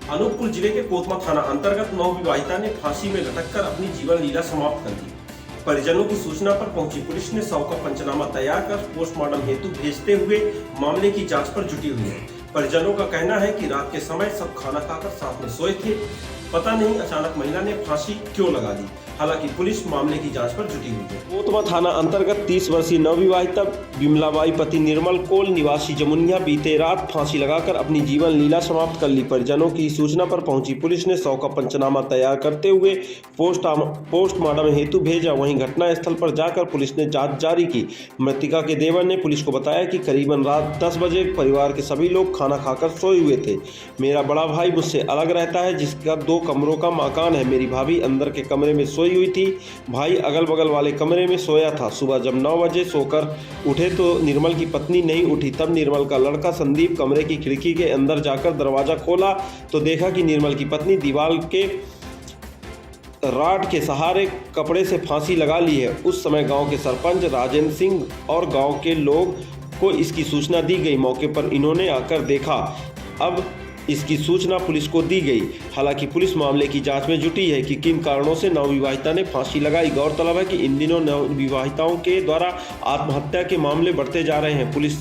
अनूपपुर जिले के कोतमा थाना अंतर्गत नवविवाहिता ने फांसी में लटककर अपनी जीवन लीला समाप्त कर दी। परिजनों की सूचना पर पहुंची पुलिस ने शव का पंचनामा तैयार कर पोस्टमार्टम हेतु भेजते हुए मामले की जांच पर जुटी हुई है। परिजनों का कहना है कि रात के समय सब खाना खाकर साथ में सोए थे। पता नहीं अचानक महिला ने फांसी क्यों लगा दी। हालांकि पुलिस मामले की जांच पर जुटी हुई है। कोतमा थाना अंतर्गत 30 वर्षीय नवविवाहिता विमलाबाई पति निर्मल कोल निवासी जमुनिया बीते रात फांसी लगाकर अपनी जीवन लीला समाप्त कर ली। परिजनों की सूचना पर पहुंची पुलिस ने शव का पंचनामा तैयार करते हुए पोस्टमार्टम हेतु भेजा। वहीं घटनास्थल पर जाकर पुलिस ने जांच जारी की। मृतका के देवर ने पुलिस को बताया कि करीबन रात 10 बजे परिवार के सभी लोग खाना खाकर सोए हुए थे। मेरा बड़ा भाई मुझसे अलग रहता है, जिसका 2 कमरों का मकान है। मेरी भाभी अंदर के कमरे में सोई हुई थी, भाई अगल बगल वाले कमरे में सोया था। सुबह जब 9 बजे सोकर उठे तो निर्मल की पत्नी नहीं उठी। तब निर्मल का लड़का संदीप कमरे की खिड़की के अंदर जाकर दरवाजा खोला तो देखा कि निर्मल की पत्नी दीवार के राड के सहारे कपड़े से फांसी लगा ली है। उस समय गांव के सरपंच राजेंद्र सिंह और गांव के लोग को इसकी सूचना दी गई। मौके पर इन्होंने आकर देखा। अब इसकी सूचना पुलिस को दी गई। हालांकि पुलिस मामले की जांच में जुटी है कि किन कारणों से नवविवाहिता ने फांसी लगाई। गौरतलब है कि इन दिनों नवविवाहिताओं के द्वारा आत्महत्या के मामले बढ़ते जा रहे हैं। पुलिस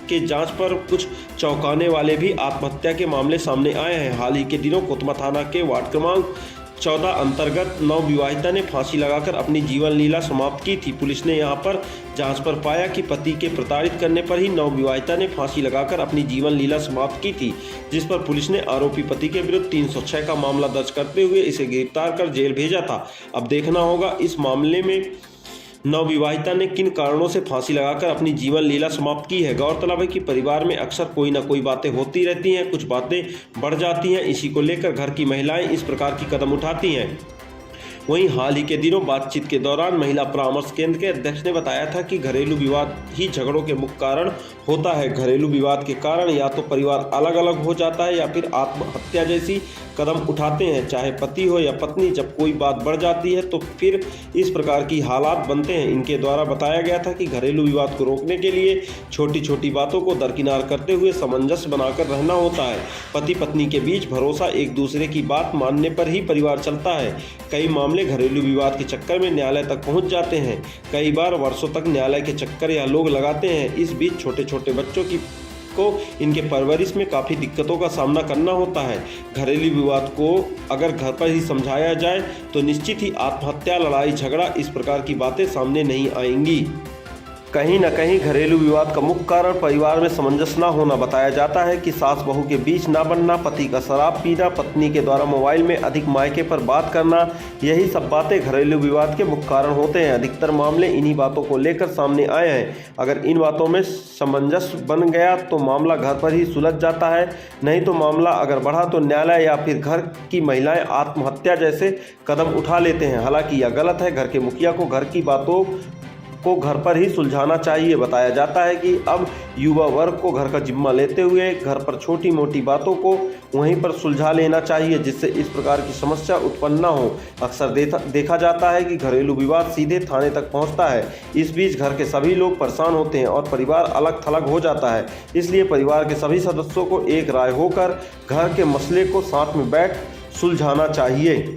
के जांच पर कुछ चौंकाने वाले भी आत्महत्या के मामले सामने आए हैं। हाल ही के दिनों कोतमा थाना के वार्ड क्रमांक 14 अंतर्गत नवविवाहिता ने फांसी लगाकर अपनी जीवन लीला समाप्त की थी। पुलिस ने यहां पर जांच पर पाया कि पति के प्रताड़ित करने पर ही नवविवाहिता ने फांसी लगाकर अपनी जीवन लीला समाप्त की थी, जिस पर पुलिस ने आरोपी पति के विरुद्ध 306 का मामला दर्ज करते हुए इसे गिरफ्तार कर जेल भेजा था। अब देखना होगा इस मामले में नवविवाहिता ने किन कारणों से फांसी लगाकर अपनी जीवन लीला समाप्त की है। गौरतलब है कि परिवार में अक्सर कोई न कोई बातें होती रहती हैं, कुछ बातें बढ़ जाती हैं। इसी को लेकर घर की महिलाएं इस प्रकार की कदम उठाती हैं। वहीं हाल ही के दिनों बातचीत के दौरान महिला परामर्श केंद्र के अध्यक्ष ने बताया था कि घरेलू विवाद ही झगड़ों के मुख्य कारण होता है। घरेलू विवाद के कारण या तो परिवार अलग अलग हो जाता है या फिर आत्महत्या जैसी कदम उठाते हैं, चाहे पति हो या पत्नी। जब कोई बात बढ़ जाती है तो फिर इस प्रकार की हालात बनते हैं। इनके द्वारा बताया गया था कि घरेलू विवाद को रोकने के लिए छोटी छोटी बातों को दरकिनार करते हुए सामंजस्य बनाकर रहना होता है। पति पत्नी के बीच भरोसा, एक दूसरे की बात मानने पर ही परिवार चलता है। कई मामले घरेलू विवाद के चक्कर में न्यायालय तक पहुंच जाते हैं। कई बार वर्षों तक न्यायालय के चक्कर यह लोग लगाते हैं। इस बीच छोटे छोटे बच्चों को इनके परवरिश में काफ़ी दिक्कतों का सामना करना होता है। घरेलू विवाद को अगर घर पर ही समझाया जाए तो निश्चित ही आत्महत्या, लड़ाई झगड़ा इस प्रकार की बातें सामने नहीं आएंगी। कहीं न कहीं घरेलू विवाद का मुख्य कारण परिवार में सामंजस्य न होना बताया जाता है कि सास बहू के बीच ना बनना, पति का शराब पीना, पत्नी के द्वारा मोबाइल में अधिक मायके पर बात करना, यही सब बातें घरेलू विवाद के मुख्य कारण होते हैं। अधिकतर मामले इन्हीं बातों को लेकर सामने आए हैं। अगर इन बातों में सामंजस्य बन गया तो मामला घर पर ही सुलझ जाता है, नहीं तो मामला अगर बढ़ा तो न्यायालय या फिर घर की महिलाएं आत्महत्या जैसे कदम उठा लेते हैं। हालांकि यह गलत है। घर के मुखिया को घर की बातों को घर पर ही सुलझाना चाहिए। बताया जाता है कि अब युवा वर्ग को घर का जिम्मा लेते हुए घर पर छोटी मोटी बातों को वहीं पर सुलझा लेना चाहिए, जिससे इस प्रकार की समस्या उत्पन्न न हो। अक्सर देखा जाता है कि घरेलू विवाद सीधे थाने तक पहुंचता है। इस बीच घर के सभी लोग परेशान होते हैं और परिवार अलग थलग हो जाता है। इसलिए परिवार के सभी सदस्यों को एक राय होकर घर के मसले को साथ में बैठ सुलझाना चाहिए।